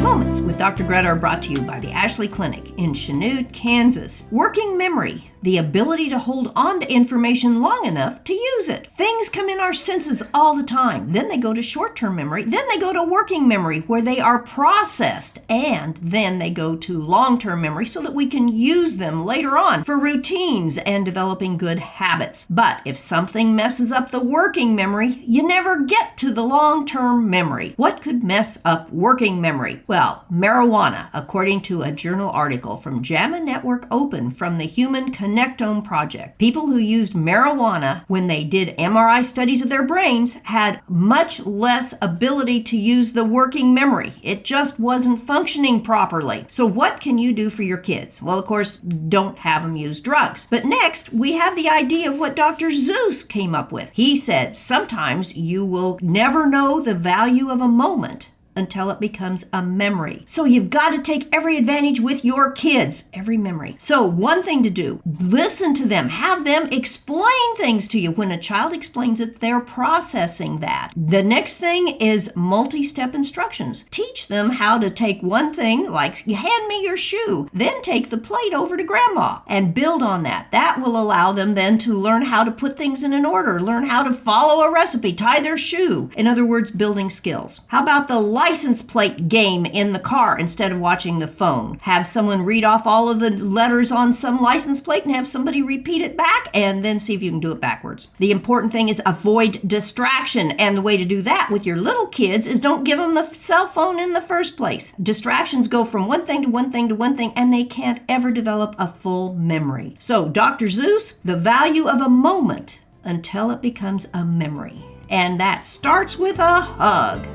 Moments with Dr. Greta are brought to you by the Ashley Clinic in Chanute, Kansas. Working memory, the ability to hold on to information long enough to use it. Things come in our senses all the time. Then they go to short-term memory. Then they go to working memory where they are processed. And then they go to long-term memory so that we can use them later on for routines and developing good habits. But if something messes up the working memory, you never get to the long-term memory. What could mess up working memory? Well, marijuana, according to a journal article from JAMA Network Open from the Human Connectome Project. People who used marijuana when they did MRI studies of their brains had much less ability to use the working memory. It just wasn't functioning properly. So what can you do for your kids? Well, of course, don't have them use drugs. But next, we have the idea of what Dr. Seuss came up with. He said, sometimes you will never know the value of a moment until it becomes a memory. So you've got to take every advantage with your kids, every memory. So one thing to do, listen to them, have them explain things to you. When a child explains it, they're processing that. The next thing is multi-step instructions. Teach them how to take one thing, like hand me your shoe, then take the plate over to grandma and build on that. That will allow them then to learn how to put things in an order, learn how to follow a recipe, tie their shoe. In other words, building skills. How about the license plate game in the car instead of watching the phone? Have someone read off all of the letters on some license plate and have somebody repeat it back and then see if you can do it backwards. The important thing is avoid distraction. And the way to do that with your little kids is don't give them the cell phone in the first place. Distractions go from one thing to one thing to one thing and they can't ever develop a full memory. So Dr. Seuss, the value of a moment until it becomes a memory. And that starts with a hug.